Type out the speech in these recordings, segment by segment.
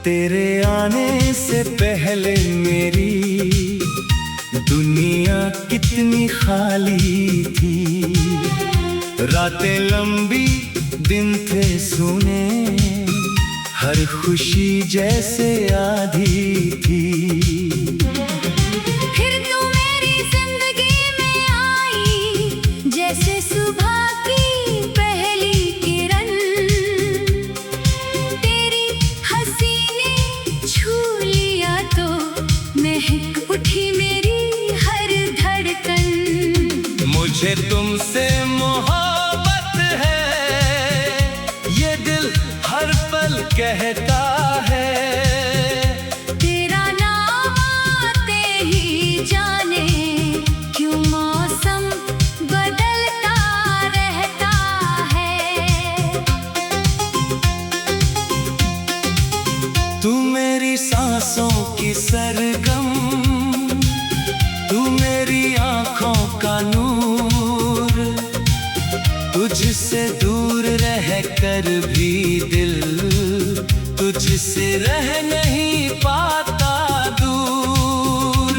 तेरे आने से पहले मेरी दुनिया कितनी खाली थी। रातें लंबी, दिन थे सूने, हर खुशी जैसे आधी थी। फिर तू मेरी जिंदगी में आई, जैसे सुबह की पहली किरण। तेरी हंसी ने छू लिया तो महक उठी मेरी हर धड़कन। मुझे तुमसे मोहब्बत है, ये दिल हर पल कहता है। तेरा नाम आते ही जाने क्यों मौसम बदलता रहता है। तू मेरी सांसों की सरगम, तू मेरी आँखों का नूर। तुझसे दूर रह कर भी दिल तुझसे रह नहीं पाता दूर।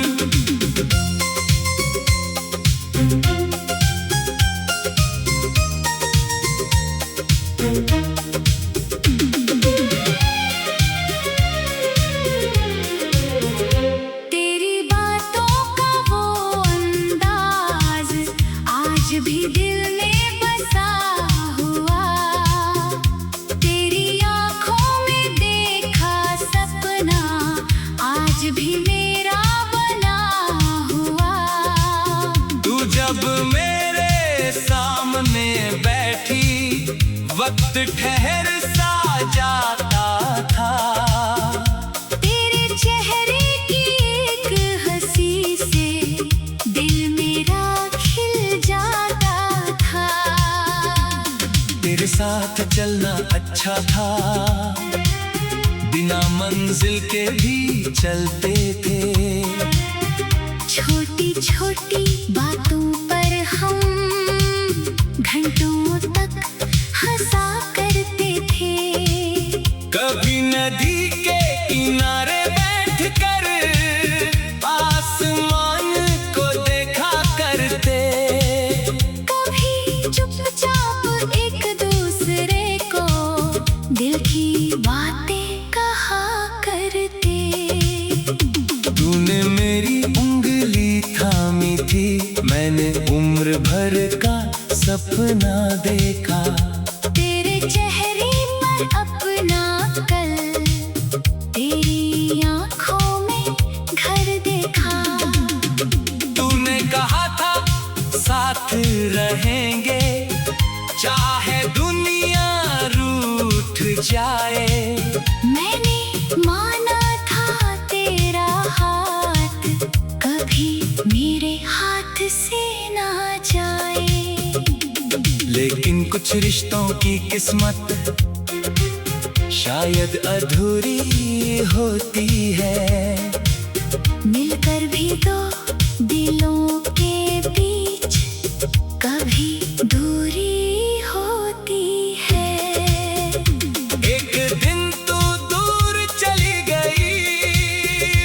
तेरी बातों का वो अंदाज आज भी दिल में बसा हुआ। तेरी आँखों में देखा सपना आज भी मेरा बना हुआ। तू जब मेरे सामने बैठी, वक्त ठहर सा जाता था। तेरे चेहरे की एक हंसी से दिल मेरा खिल जाता था। तेरे साथ चलना अच्छा था, बिना मंजिल के भी चलते थे। छोटी छोटी बातों पर हम घंटों तक हंसा करते थे। कभी नदी के किनारे बैठकर आसमान को देखा करते। कभी चुपचाप एक दूसरे को दिल की बातें कहा करते। तूने मेरी उंगली थामी थी, मैंने उम्र भर का सपना देखा। तेरे चेहरे पर अपना कल, तेरी आँखों में घर देखा। तूने कहा था साथ रहेंगे, चाहे दुनिया रूठ जाए। मैंने माना था तेरा हाथ कभी मेरे हाथ से ना जाए। लेकिन कुछ रिश्तों की किस्मत शायद अधूरी होती है। मिलकर भी दो दिलों के बीच कभी दूरी होती है। एक दिन तू दूर चली गई,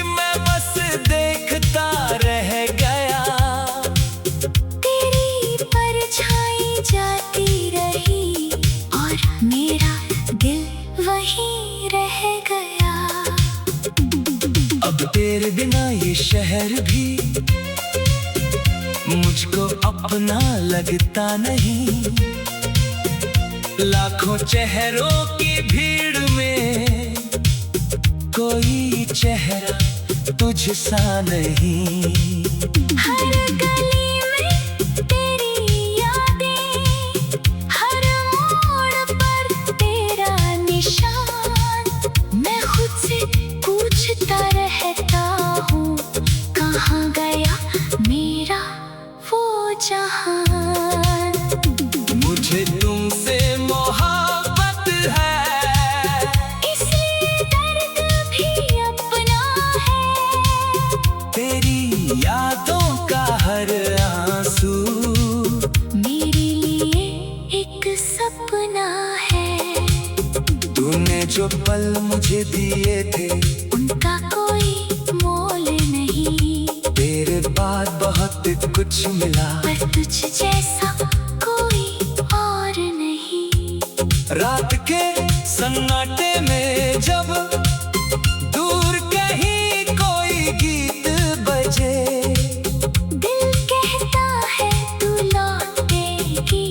मैं बस देखता रह गया। तेरी परछाई जाती रही और मेरा दिल वहीं रह गया। अब तेरे बिना ये शहर भी मुझको अपना लगता नहीं। लाखों चेहरों की भीड़ में कोई चेहरा तुझ सा नहीं। हर गली में तेरी यादें, हर मोड़ पर तेरा निशान। मैं खुद से पूछता रहता हूँ, कहाँ गया मेरा वो जहान। मुझे तुमसे मोहब्बत है, इसलिए दर्द भी अपना है। तेरी याद तूने जो पल मुझे दिए थे उनका कोई मोल नहीं, तेरे बाद बहुत कुछ मिला, पर तुझ जैसा कोई और नहीं। रात के सन्नाटे में जब दूर कहीं कोई गीत बजे, दिल कहता है तू लौटेगी,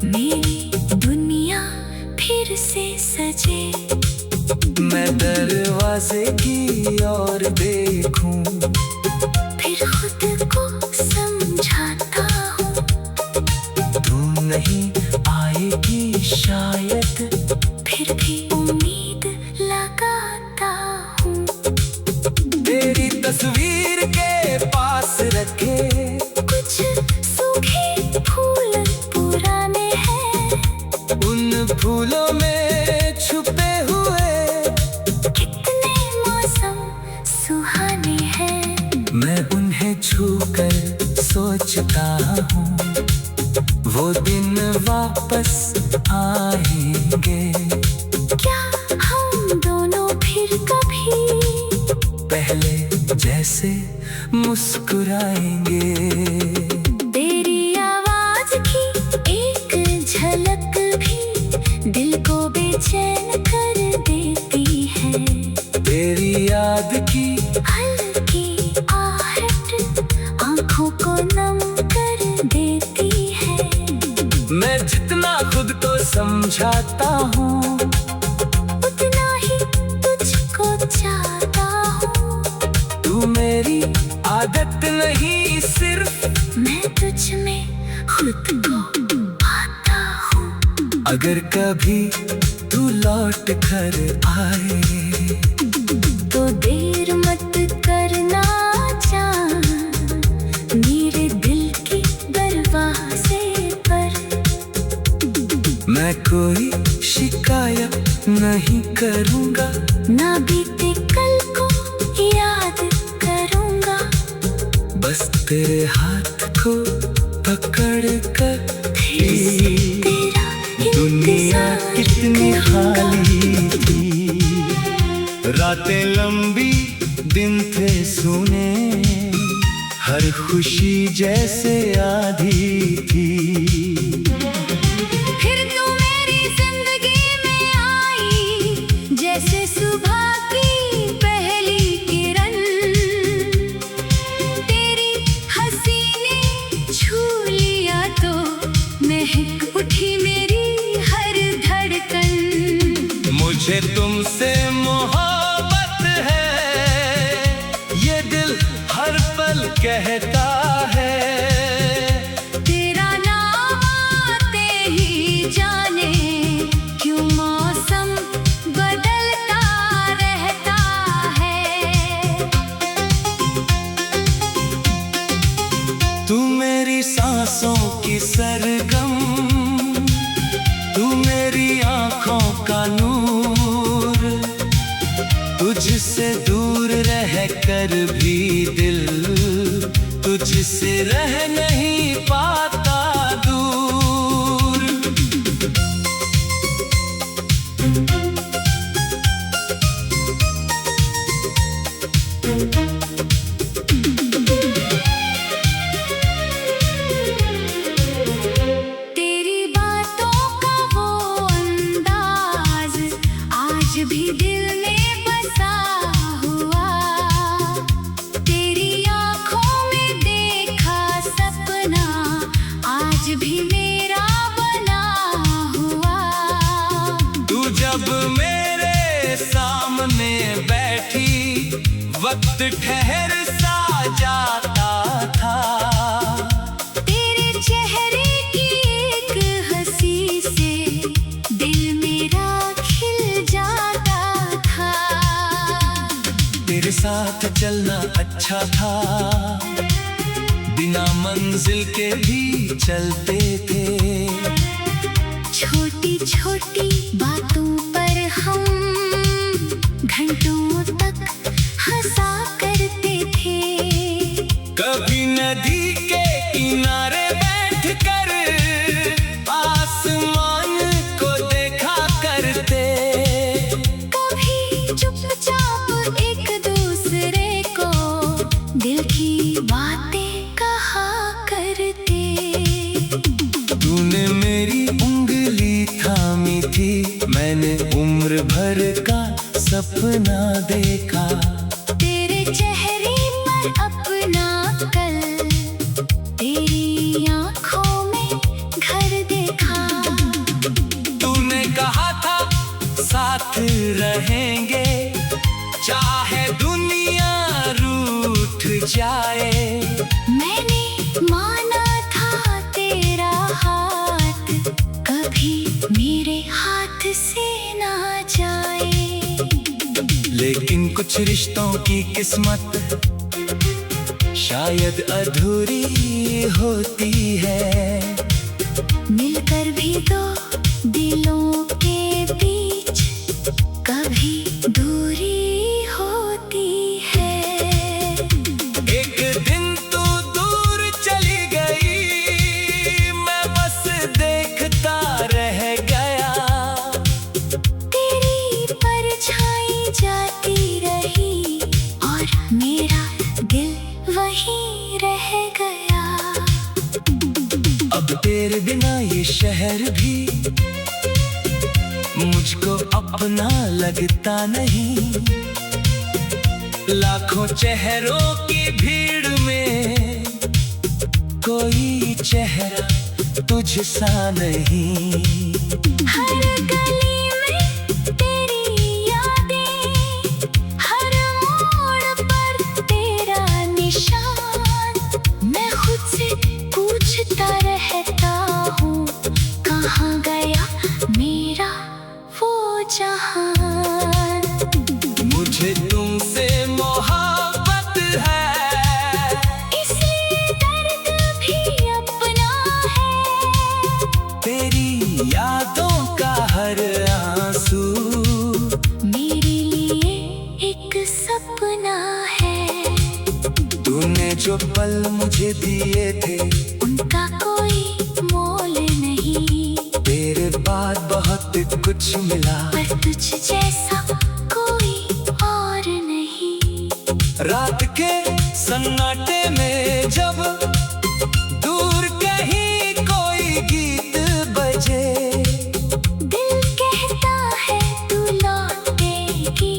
मेरी दुनिया फिर से सजे। मैं दरवाजे की ओर देखूं, फिर खुद को समझाता हूँ, तू नहीं आएगी शायद, फिर भी उम्मीद लगाता हूँ। तेरी तस्वीर के पास रखे कुछ सूखे फूल पुराने हैं, उन फूलों में छुपे हुए कितने मौसम सुहाने हैं। मैं उन्हें छूकर सोचता हूँ, वो दिन वापस आएंगे, क्या हम दोनों फिर कभी पहले जैसे मुस्कुराएंगे। तेरी आवाज की एक झलक भी दिल को बेचैन कर देती है, तेरी याद की हल्की आहट आंखों को नम कर देती है। मैं जितना खुद को समझाता हूँ, उतना ही तुझको चाहता हूँ, तू मेरी आदत नहीं सिर्फ, मैं तुझ में खुद को पाता हूँ। अगर कभी तू लौट कर आए तो देर मत करना जान, मेरे दिल के दरवाजे पर। मैं कोई शिकायत नहीं करूँगा, ना बीते कल को याद करूँगा, बस तेरे हाथ को पकड़ कर फिर से तेरा दुनिया इंतजार कितनी करूँगा। खाली थी, रातें लंबी दिन थे सुने, हर खुशी जैसे आधी थी। फिर तू मेरी जिंदगी में आई, जैसे सुबह की पहली किरण, तेरी हंसी ने छू लिया तो महक उठी मेरी हर धड़कन। मुझे तुमसे मोहब्बत है, ये दिल हर पल कहता है, तेरा नाम आते ही जाने क्यों मौसम बदलता रहता है। तू मेरी सांसों की सरगम, तू मेरी आंखों का नूर, तुझसे दूर रह कर भी दिल तुझसे रह नहीं पाता दूर। तेरी बातों का वो अंदाज आज भी दिल में बसा हुआ, तेरी आंखों में देखा सपना आज भी मेरा बना हुआ। तू जब मेरे सामने बैठी, वक्त ठहर सा जाता था, तेरे चेहरे की एक हंसी से दिल मेरा खिल जाता था। तेरे साथ चलना अच्छा था, बिना मंजिल के भी चलते थे, छोटी छोटी बातों पर हम घंटों तक हंसा करते थे। कभी नदी के किनारे बैठकर आसमान को देखा करते, भर का सपना देखा, तेरे चेहरे पर अपना कल, तेरी आँखों में घर देखा। तूने कहा था साथ रहेंगे, चाहे दुनिया रूठ जाए। मैंने माना था तेरा हाथ कभी मेरे हाथ से ना जाए। लेकिन कुछ रिश्तों की किस्मत शायद अधूरी होती है, मिलकर भी दो दिलों के बीच कभी दूरी होती है। एक दिन तू दूर चली गई, मैं बस देखता रह गया। तेरी परछाई जाती रही और मेरा दिल वहीं रह गया। अब तेरे बिना ये शहर भी मुझको अपना लगता नहीं। लाखों चेहरों की भीड़ में कोई चेहरा तुझ सा नहीं। हर गली में तेरी यादें, हर मोड़ पर तेरा निशान। मैं खुद से पूछता रहता हूँ, कहाँ गया मेरा वो जहान। मुझे तुमसे मोहब्बत है, इसलिए दर्द भी अपना है। तेरी यादों का हर आंसू मेरे लिए एक सपना है। तूने जो पल मुझे दिए थे, उनका कोई मोल नहीं, तेरे बाद बहुत कुछ मिला, पर तुझ जैसा कोई और नहीं। रात के सन्नाटे में जब दूर कहीं कोई गीत बजे, दिल कहता है तू लौटेगी,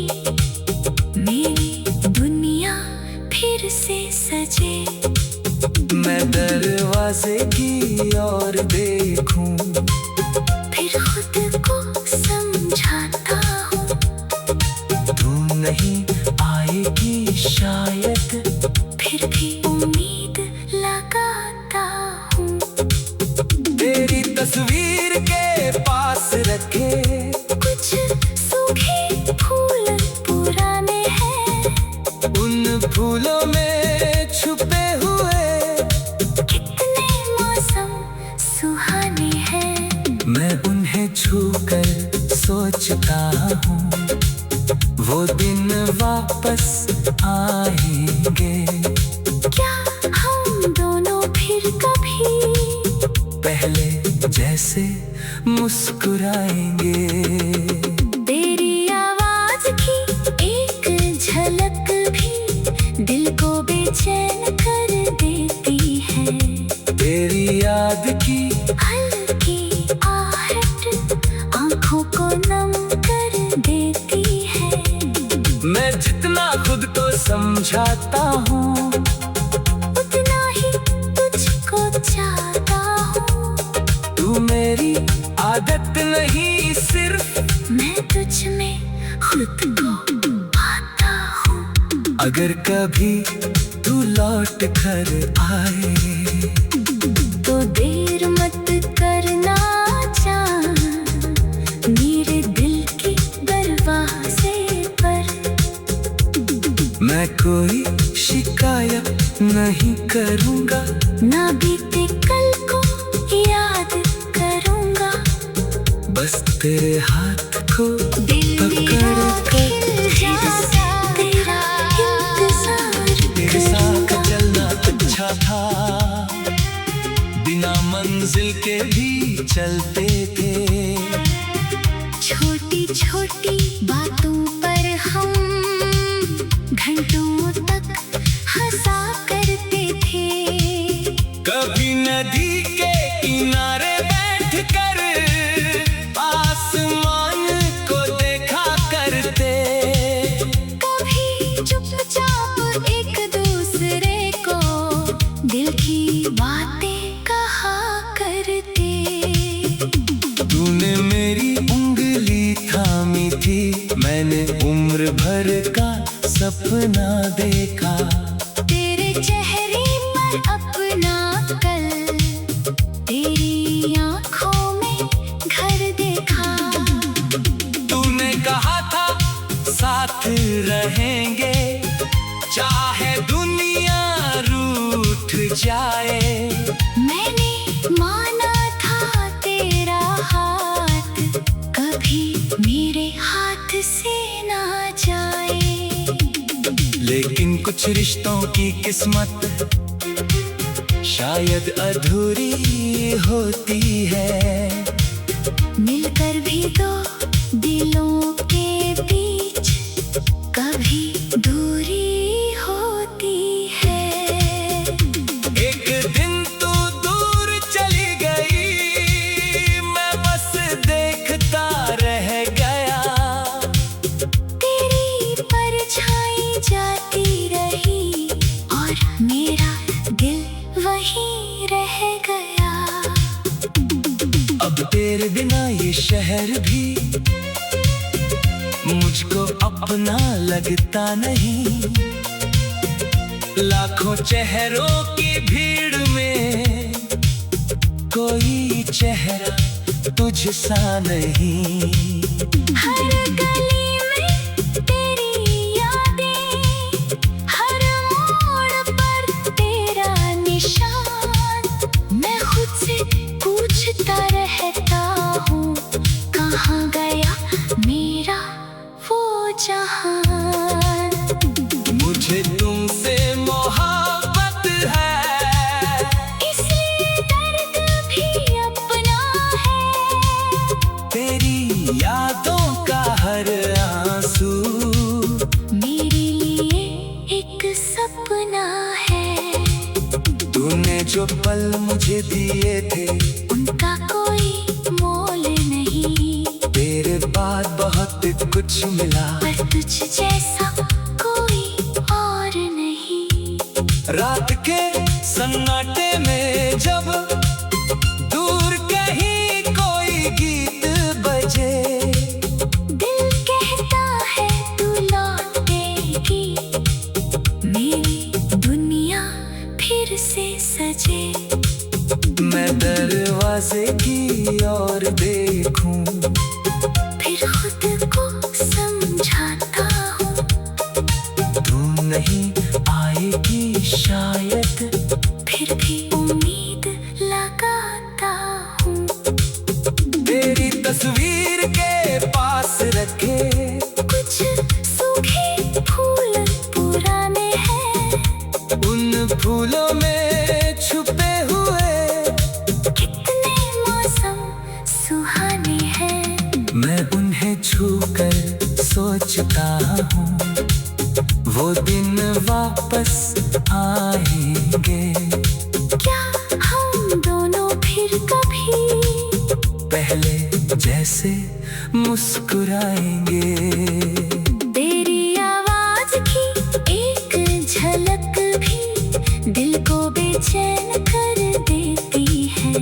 मेरी दुनिया फिर से सजे। मैं दरवाजे की ओर देखूं, फिर खुद को समझाता हूँ, तू नहीं आएगी शायद, फिर भी उम्मीद लगाता हूँ। तेरी तस्वीर के पास रखे कुछ सूखे फूल पुराने हैं, उन फूलों में छुपे हुए कितने मौसम सुहाने हैं। मैं उन्हें छूकर सोचता हूँ, वो दिन वापस आएंगे। क्या हम दोनों फिर कभी पहले जैसे मुस्कुराएंगे। तेरी आवाज की एक झलक भी दिल को बेचैन कर देती है। तेरी याद की हल्की आहट आँखों को नम कर देती है। मैं जितना खुद को समझाता हूँ, उतना ही तुझको चाहता हूँ। तू मेरी आदत नहीं, सिर्फ मैं तुझ में खुद को पाता हूँ। अगर कभी तू लौट कर आए, तो देर मत करना जान, मेरे दिल के दरवाजे पर। मैं कोई शिकायत नहीं करूँगा, ना बीते कल को याद करूँगा। बस तेरे हाथ को दिल पकड़ कर तेरा इंतजार तेरे साथ करूँगा। चलना अच्छा था, बिना मंजिल के भी चलते थे। छोटी छोटी बातों पर हम घंटों तक हंसा करते थे। कभी नदी के किनारे बैठ कर आसमान को देखा मेरी उंगली थामी थी, मैंने उम्र भर का सपना देखा। तेरे चेहरे पर अपना कल, तेरी आंखों में घर देखा। तूने कहा था साथ रहेंगे, चाहे दुनिया रूठ जाए। मैंने माना था तेरा हाथ कभी मेरे हाथ से ना जाए। लेकिन कुछ रिश्तों की किस्मत शायद अधूरी होती है। मिलकर भी दो दिलों के बीच कभी दूरी होती है। एक दिन तू दूर चली गई, मैं बस देखता रह गया। तेरी परछाई जाती रही और मेरा दिल वहीं रह गया। अब तेरे बिना ये शहर भी मुझको अपना लगता नहीं। लाखों चेहरों की भीड़ में कोई चेहरा तुझसा नहीं। हर गली में तेरी यादें, हर मोड़ पर तेरा निशान। मैं खुद से पूछता रहता हूँ, कहाँ गया मेरा वो जहान। मुझे तुमसे मोहब्बत है, इसलिए दर्द भी अपना है। तेरी यादों का हर आंसू मेरे लिए एक सपना है। तूने जो पल मुझे दिए थे, उनका कोई मोल नहीं। तेरे बाद बहुत कुछ मिला, पर तुझ जैसा कोई और नहीं। रात के सन्नाटे में जब दूर कहीं कोई गीत बजे, दिल कहता है तू लौटेगी, मेरी दुनिया फिर से सजे। मैं दरवाजे की ओर देखूं, फिर खुद को समझाता हूँ, तू नहीं आएगी शायद, फिर भी उम्मीद लगाता हूँ। तेरी तस्वीर के पास रखे कुछ सूखे फूल पुराने हैं, उन फूलों में छुपे हुए कितने मौसम सुहाने हैं। मैं उन्हें छूकर सोचता हूँ, वो दिन वापस आएंगे। क्या हम दोनों फिर कभी पहले जैसे मुस्कुराएंगे। तेरी आवाज की एक झलक भी दिल को बेचैन कर देती है।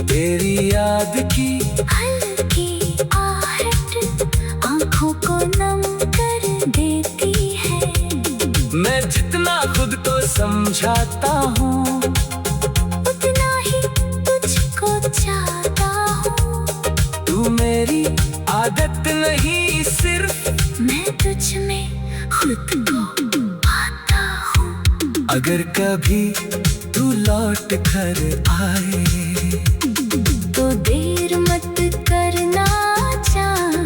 तेरी याद की हल्की आहट आंखों को नम कर देती है। मैं जितना खुद को समझाता हूँ, उतना ही तुझको चाहता हूँ। तू मेरी आदत नहीं, सिर्फ मैं तुझ में खुद को पाता हूँ। अगर कभी तू लौट कर आए, तो देर मत करना जान,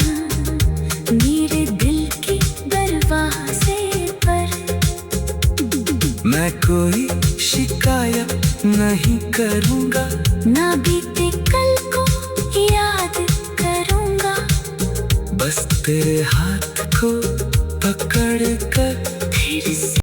मेरे दिल के दरवाजे पर। मैं कोई शिकायत नहीं करूँगा, ना बीते कल को याद करूँगा। बस तेरे हाथ को पकड़ कर फिर से